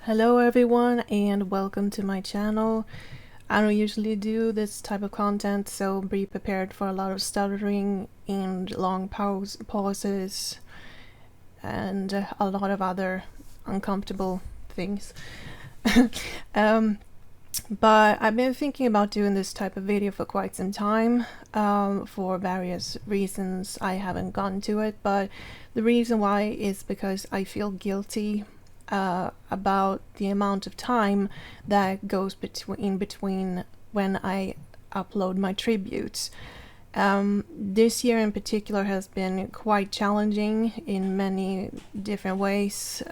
Hello everyone and welcome to my channel. I don't usually do this type of content, so be prepared for a lot of stuttering and long pauses and a lot of other uncomfortable things. um, but I've been thinking about doing this type of video for quite some time. For various reasons I haven't gotten to it, but the reason why is because I feel guilty about the amount of time that goes between when I upload my tributes. This year in particular has been quite challenging in many different ways,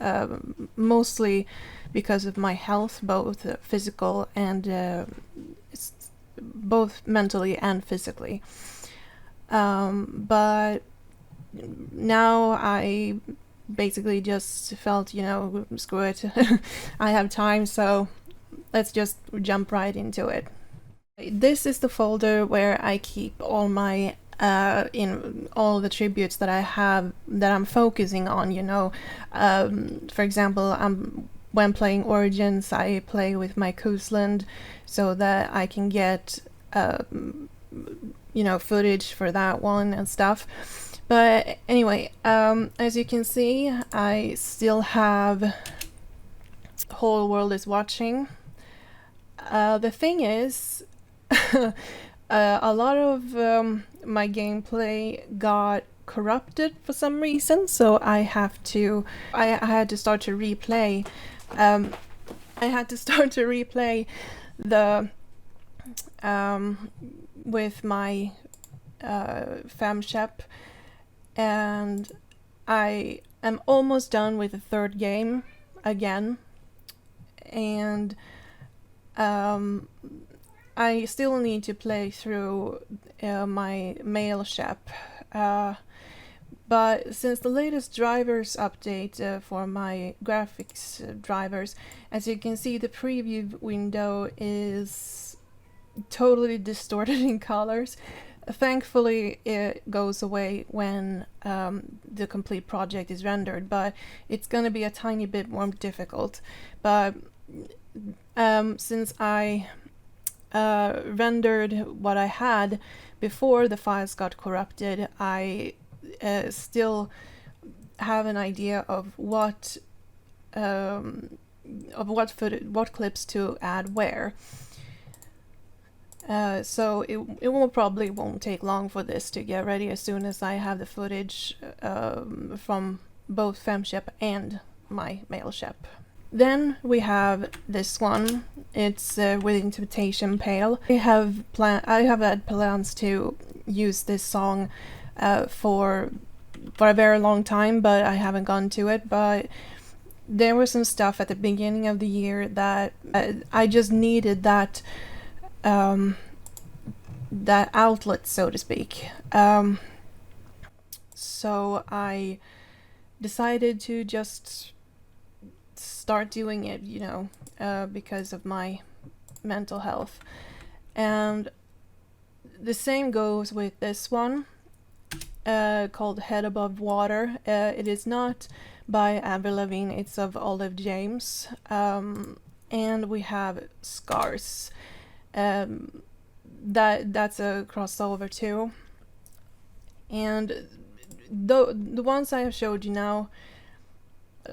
mostly because of my health, both physical and both mentally and physically. But now I basically just felt, screw it. I have time, so let's just jump right into it. This is the folder where I keep all my in all the tributes that I have that I'm focusing on. For example, when playing Origins, I play with my Koosland so that I can get footage for that one and stuff. But anyway, as you can see, I still have Whole World is Watching. The thing is, a lot of my gameplay got corrupted for some reason, so I had to start to replay. I had to start to replay the with my FamShep, and I am almost done with the third game again, and I still need to play through my MailShep, but since the latest drivers update for my graphics drivers, as you can see, the preview window is totally distorted in colors. Thankfully, it goes away when the complete project is rendered, but it's going to be a tiny bit more difficult. But since I rendered what I had before the files got corrupted, I still have an idea of what clips to add where. So it probably won't take long for this to get ready as soon as I have the footage from both FamShep and my MailShep. Then we have this one. It's with Invitation Pale. I have had plans to use this song for a very long time, but I haven't gone to it. But there was some stuff at the beginning of the year that I just needed that outlet, so to speak. So I decided to just start doing it, because of my mental health. And the same goes with this one, called Head Above Water. It is not by Avril Lavigne, it's of Olive James. And we have Scars. That's a crossover too. And the ones I have showed you now,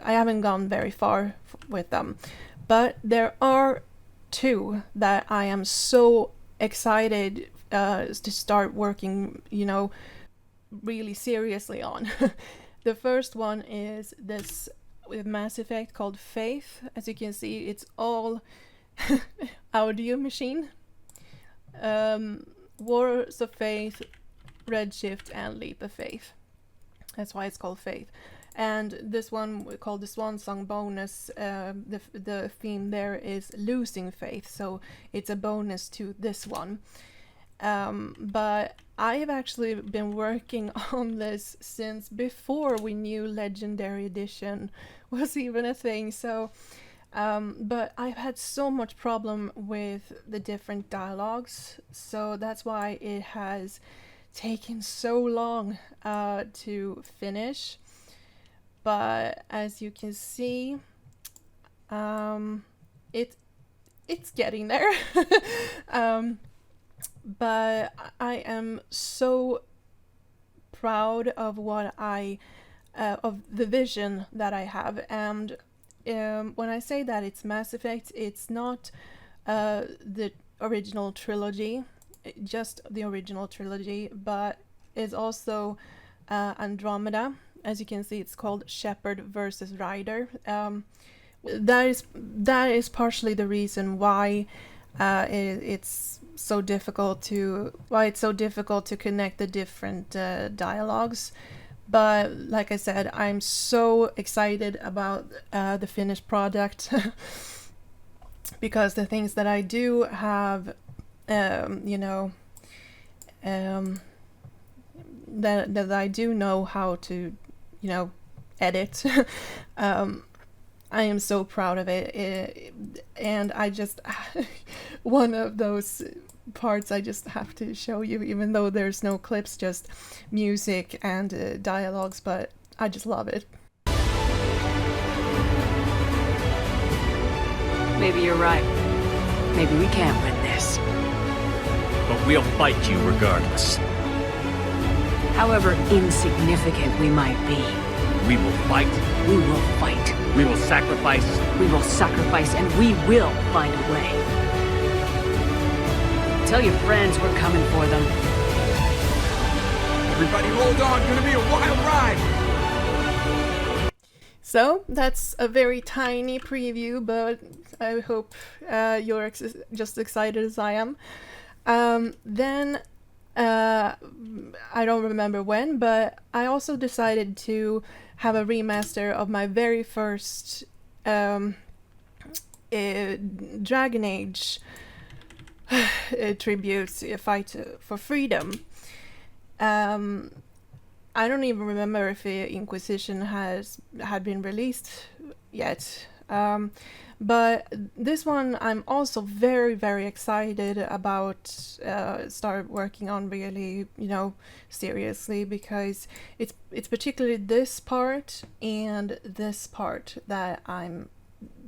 I haven't gone very far with them, but there are two that I am so excited to start working, really seriously on. The first one is this with Mass Effect called Faith. As you can see, it's all audio machine. Wars of Faith, Redshift, and Leap of Faith. That's why it's called Faith. And this one we call the Swan Song bonus. The theme there is losing faith, so it's a bonus to this one. But I have actually been working on this since before we knew Legendary Edition was even a thing. So, but I've had so much problem with the different dialogues, so that's why it has taken so long to finish. But as you can see, It it's getting there. But I am so proud of what of the vision that I have. And when I say that it's Mass Effect, it's not the original trilogy, just the original trilogy, but it's also Andromeda. As you can see, it's called Shepard versus Rider. That is partially the reason why it's so difficult to connect the different dialogues. But like I said, I'm so excited about the finished product because the things that I do have, that I do know how to, edit. I am so proud of it, and I just one of those parts I just have to show you, even though there's no clips, just music and dialogues, but I just love it. Maybe you're right. Maybe we can't win this. But we'll fight you regardless. However insignificant we might be. We will fight. We will fight. We will sacrifice. We will sacrifice, and we will find a way. Tell your friends we're coming for them. Everybody hold on, gonna be a wild ride! So, that's a very tiny preview, but I hope you're just excited as I am. Then, I don't remember when, but I also decided to have a remaster of my very first Dragon Age tribute, Fight for Freedom. I don't even remember if Inquisition had been released yet. But this one I'm also very, very excited about start working on really, seriously, because it's particularly this part and this part that I'm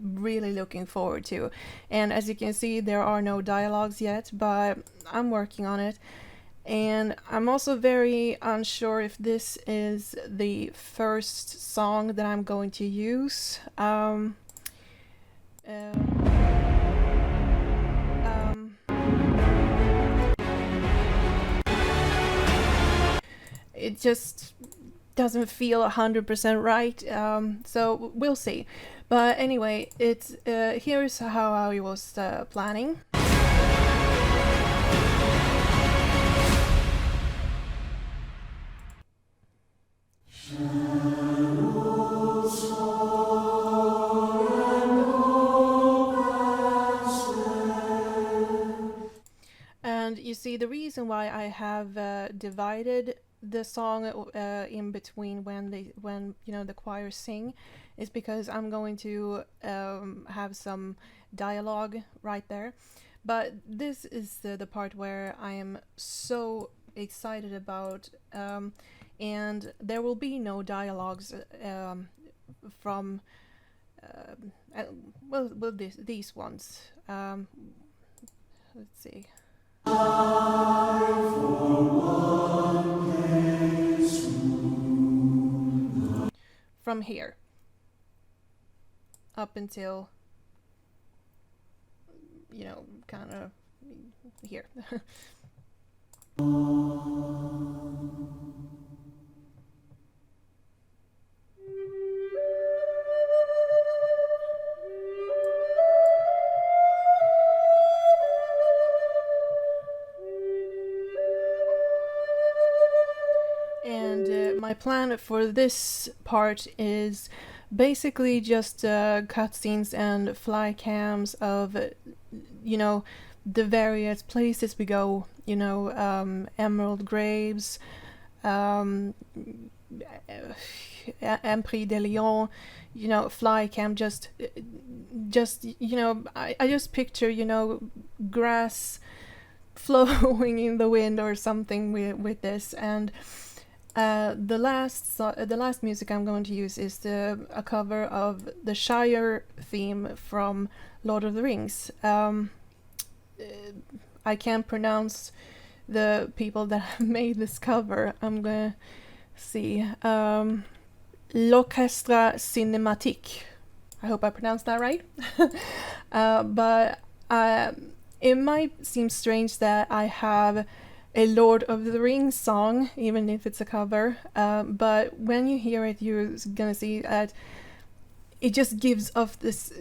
really looking forward to. And as you can see, there are no dialogues yet, but I'm working on it. And I'm also very unsure if this is the first song that I'm going to use. It just doesn't feel 100% right, so we'll see. But anyway, it's here's how I was planning. And you see, the reason why I have divided the song in between when the choir sing is because I'm going to have some dialogue right there. But this is the part where I am so excited about, and there will be no dialogues from these ones. Let's see. From here up until, kind of here. And my plan for this part is basically just cutscenes and fly cams of, the various places we go, Emerald Graves, Empire de Lyon, fly cam, just I just picture, grass flowing in the wind or something with this. And The last music I'm going to use is a cover of the Shire theme from Lord of the Rings. I can't pronounce the people that have made this cover. I'm gonna see. L'Orchestre Cinématique. I hope I pronounced that right. But it might seem strange that I have a Lord of the Rings song, even if it's a cover. But when you hear it, you're gonna see that it just gives off this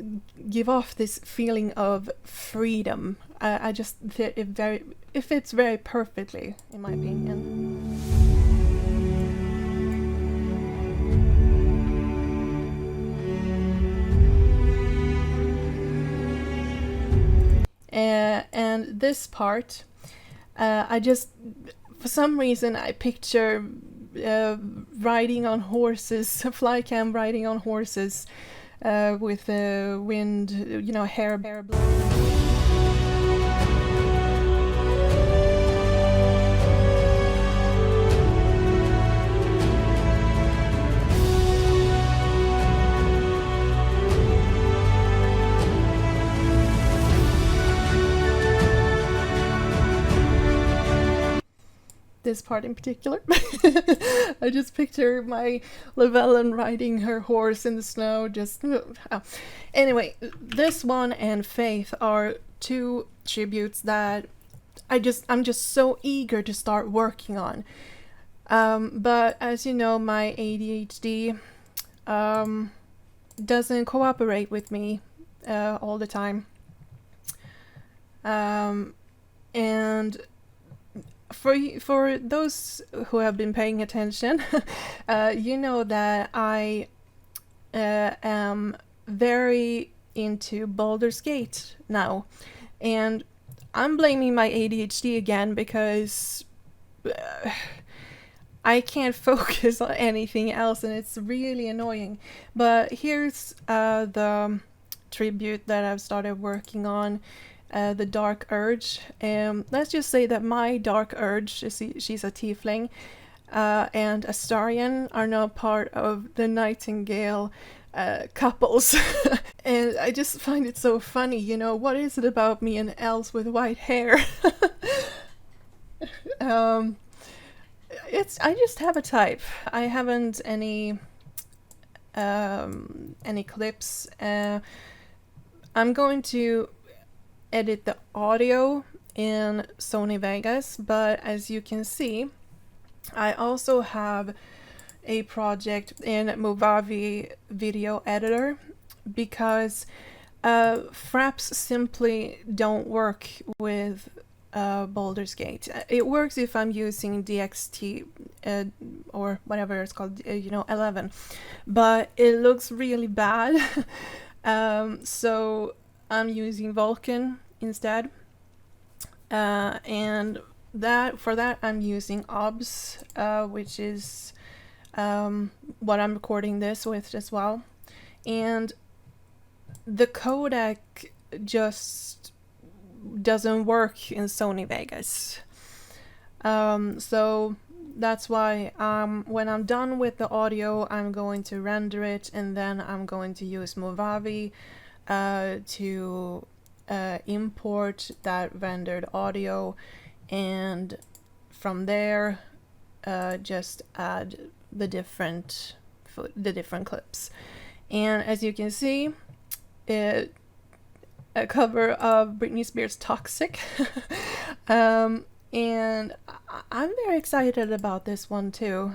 feeling of freedom. I just it fits very perfectly, in my opinion. And this part, I just, for some reason, I picture riding on horses, flycam riding on horses, with the wind, hair blowing. This part in particular. I just picture my Llewellyn riding her horse in the snow, just... Oh. Anyway, this one and Faith are two tributes that I'm just so eager to start working on. But as you know, my ADHD doesn't cooperate with me all the time. And for those who have been paying attention, you know that I am very into Baldur's Gate now, and I'm blaming my ADHD again because I can't focus on anything else, and it's really annoying. But here's the tribute that I've started working on. The Dark Urge. Let's just say that my Dark Urge, she's a tiefling, and Astarion are now part of the Nightingale couples. And I just find it so funny, what is it about me and elves with white hair? I just have a type. I haven't any clips. I'm going to edit the audio in Sony Vegas, but as you can see, I also have a project in Movavi Video Editor because fraps simply don't work with Baldur's Gate. It works if I'm using DXT or whatever it's called, 11, but it looks really bad. So I'm using Vulkan instead, and for that I'm using OBS, which is what I'm recording this with as well. And the codec just doesn't work in Sony Vegas, so that's why when I'm done with the audio, I'm going to render it, and then I'm going to use Movavi to import that rendered audio, and from there just add the different clips. And as you can see, a cover of Britney Spears' Toxic. And I'm very excited about this one too.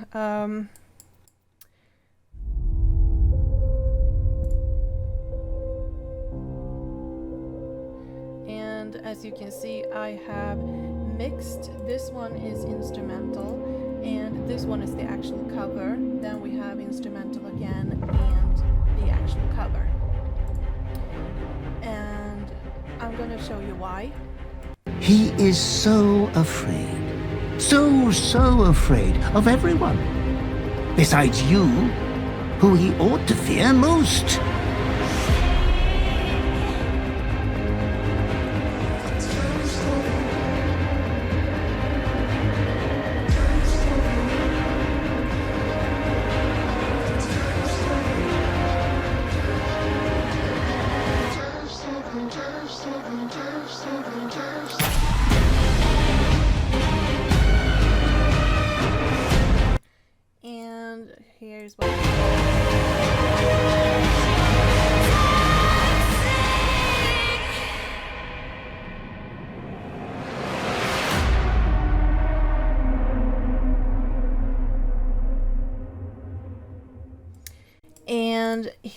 And as you can see, I have mixed. This one is instrumental, and this one is the actual cover. Then we have instrumental again, and the actual cover. And I'm gonna show you why. He is so afraid. So afraid of everyone. Besides you, who he ought to fear most.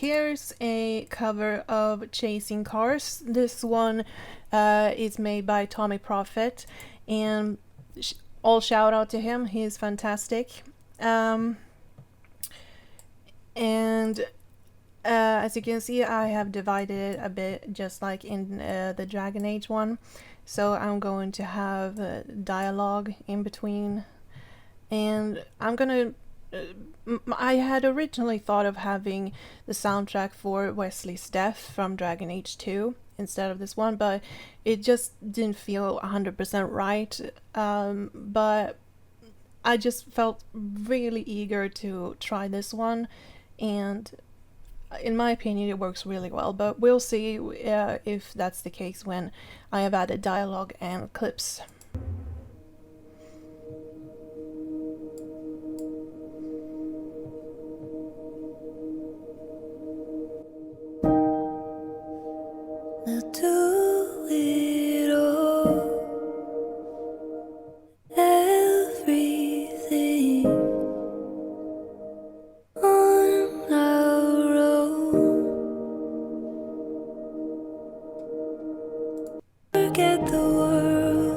here's a cover of Chasing Cars. This one is made by Tommy Prophet, and all shout out to him, he's fantastic. And as you can see, I have divided it a bit, just like in the Dragon Age one. So I'm going to have dialogue in between, and I'm gonna I had originally thought of having the soundtrack for Wesley's death from Dragon Age 2 instead of this one, but it just didn't feel 100% right. But I just felt really eager to try this one, and in my opinion it works really well, but we'll see if that's the case when I have added dialogue and clips. I'll do it all, everything on our own. Forget the world,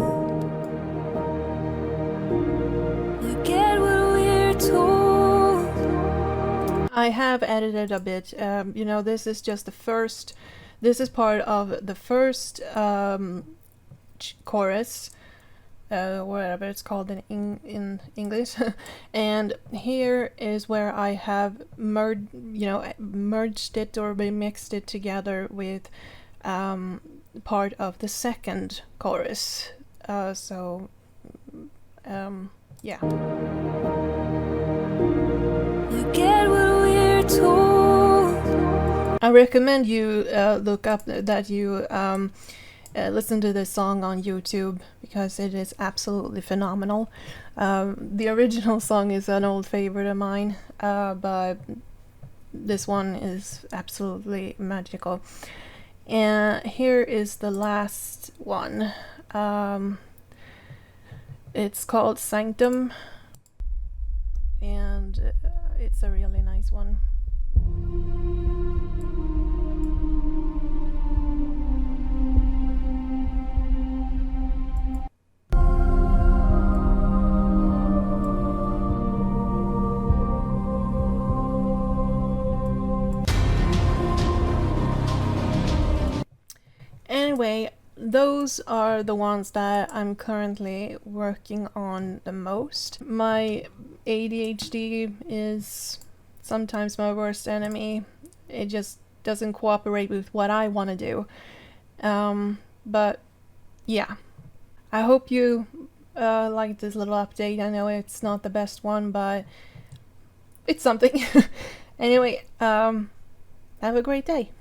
forget what we're told. I have edited a bit. You know, this is just the first. This is part of the first chorus, whatever it's called in English, and here is where I have merged it or remixed it together with part of the second chorus. Yeah. Forget what we're told. I recommend you look up that you listen to this song on YouTube, because it is absolutely phenomenal. The original song is an old favorite of mine, but this one is absolutely magical. And here is the last one. It's called Sanctum, and it's a really nice one. Anyway, those are the ones that I'm currently working on the most. My ADHD is sometimes my worst enemy. It just doesn't cooperate with what I want to do. But yeah, I hope you liked this little update. I know it's not the best one, but it's something. Anyway, have a great day.